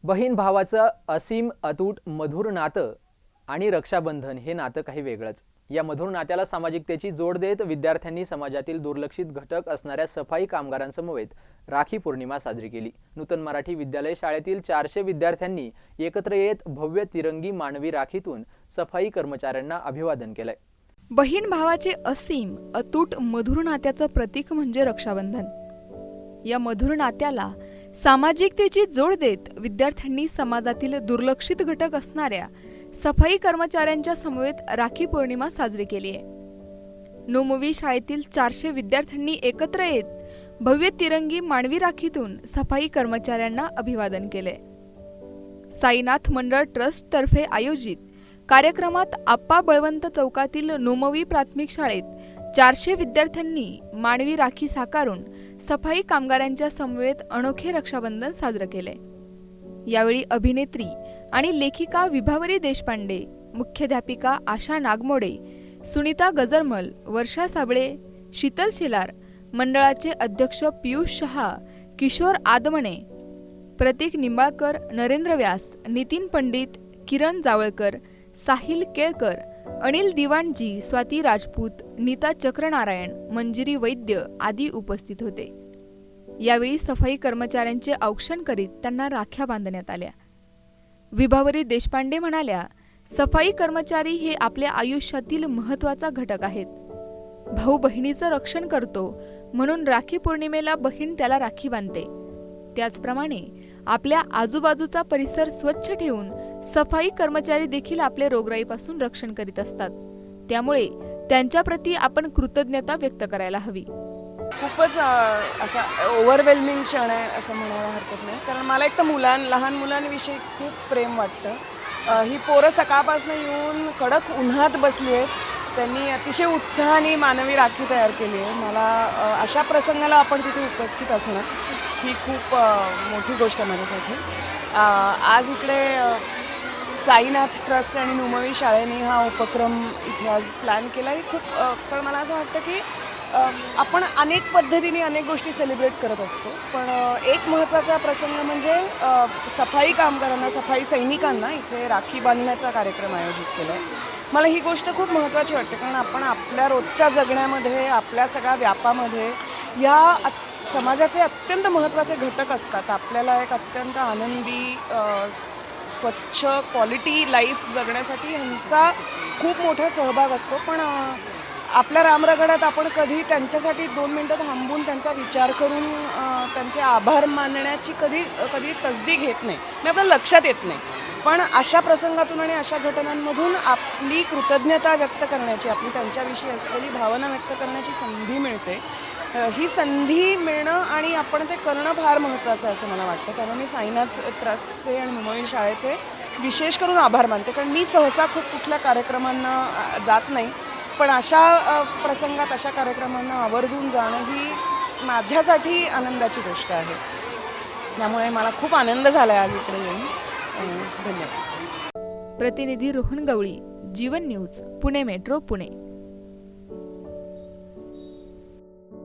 बहीण भावाचं असीम अतूट मधुर नातं आणि रक्षाबंधन हे नातं काही वेगळंच। या मधुर नात्याला सामाजिकतेची जोड देत विद्यार्थ्यांनी समाजातील दुर्लक्षित घटक असणाऱ्या सफाई कामगारांसमवेत राखी पौर्णिमा साजरी केली। नूतन मराठी विद्यालय शाळेतील 400 विद्यार्थ्यांनी एकत्र येत भव्य तिरंगी मानवी राखीतून सफाई कर्मचाऱ्यांना अभिवादन केलंय। बहीण भावाचे असीम अतूट मधुर नात्याचं प्रतीक म्हणजे रक्षाबंधन। या मधुर नात्याला सामाजिकतेची जोड देत विद्यार्थ्यांनी समाजातील दुर्लक्षित घटक असणाऱ्या सफाई कर्मचाऱ्यांच्या समवेत राखी पौर्णिमा साजरी केली आहे। नोमोवी शाळेतील 400 विद्यार्थ्यांनी एकत्र येत भव्य तिरंगी मानवी राखीतून सफाई कर्मचाऱ्यांना अभिवादन केले। साईनाथ मंडळ ट्रस्ट तर्फे आयोजित कार्यक्रमात आप्पा बळवंत चौकातील नोमोवी प्राथमिक शाळेत 400 विद्यार्थ्यांनी मानवी राखी साकारून सफाई कामगारांच्या समवेत अनोखे रक्षाबंधन साजरे केले। यावेळी अभिनेत्री आणि लेखिका विभावरी देशपांडे, मुख्याध्यापिका आशा नागमोडे, सुनीता गजरमल, वर्षा साबळे, शीतल शेलार, मंडळाचे अध्यक्ष पियुष शहा, किशोर आदमणे, प्रतीक निंबाळकर, नरेंद्र व्यास, नितीन पंडित, किरण जावळकर, साहिल केळकर, अनिल दिवाणजी, स्वाती राजपूत, नीता चक्रनारायण, मंजिरी वैद्य आदी उपस्थित होते। यावेळी सफाई कर्मचाऱ्यांचे औक्षण करीत त्यांना राख्या बांधण्यात आल्या। विभावरी देशपांडे म्हणाल्या, सफाई कर्मचारी हे आपल्या आयुष्यातील महत्त्वाचा घटक आहेत। भाऊ बहिणीचं रक्षण करतो म्हणून राखी पौर्णिमेला बहीण त्याला राखी बांधते। त्याचप्रमाणे आपल्या आजूबाजूचा परिसर स्वच्छ ठेवून सफाई कर्मचारी देखील आपले रोगराईपासून रक्षण करीत असतात। त्यामुळे त्यांच्याप्रती आपण कृतज्ञता व्यक्त करायला हवी। खूपच असा ओव्हरवेल्मिंग क्षण आहे असं म्हणायला हरकत नाही, कारण मला एक तर लहान मुलांविषयी खूप प्रेम वाटतं। ही पोरं सकाळपासून येऊन कडक उन्हात बसली आहेत, त्यांनी अतिशय उत्साहाने मानवी राखी तयार केली आहे। मला अशा प्रसंगाला आपण तिथे उपस्थित असणं ही खूप मोठी गोष्ट आहे माझ्यासाठी। आज इकडे साईनाथ ट्रस्ट आणि नोमोवी शाळेने हा उपक्रम इथे आज प्लॅन केला आहे। खूप तर मला असं वाटतं की आपण अनेक पद्धतीने अनेक गोष्टी सेलिब्रेट करत असतो, पण एक महत्त्वाचा प्रसंग म्हणजे सफाई कामगारांना, सफाई सैनिकांना इथे राखी बांधण्याचा कार्यक्रम आयोजित केला आहे। मला ही गोष्ट खूप महत्त्वाची वाटते, कारण आपण आपल्या रोजच्या जगण्यामध्ये, आपल्या सगळ्या व्यापामध्ये या समाजाचे अत्यंत महत्त्वाचे घटक असतात। आपल्याला एक अत्यंत आनंदी स्वच्छ क्वालिटी लाईफ जगण्यासाठी ह्यांचा खूप मोठा सहभाग असतो, पण आपल्या रामरगडात आपण कधी त्यांच्यासाठी 2 मिनिटं थांबून त्यांचा विचार करून त्यांचे आभार मानण्याची कधी तसदी घेत नाही, आपल्याला लक्षात येत नाही। पण अशा प्रसंगातून आणि अशा घटनांमधून आपली कृतज्ञता व्यक्त करण्याची, आपली त्यांच्याविषयी असलेली भावना व्यक्त करण्याची संधी मिळते। ही संधी मिळणं आणि आपण ते करणं फार महत्त्वाचं आहे असं मला वाटतं। त्यामुळे मी साईनाथ ट्रस्टचे आणि नोमोवी शाळेचे विशेष करून आभार मानते, कारण मी सहसा खूप कुठल्या कार्यक्रमांना जात नाही, पण अशा प्रसंगात, अशा कार्यक्रमांना आवर्जून जाणं ही माझ्यासाठी आनंदाची गोष्ट आहे। त्यामुळे मला खूप आनंद झाला आहे आज इकडे येऊन। धन्यवाद। प्रतिनिधी रोहन गवळी, जीवन न्यूज, पुणे मेट्रो, पुणे।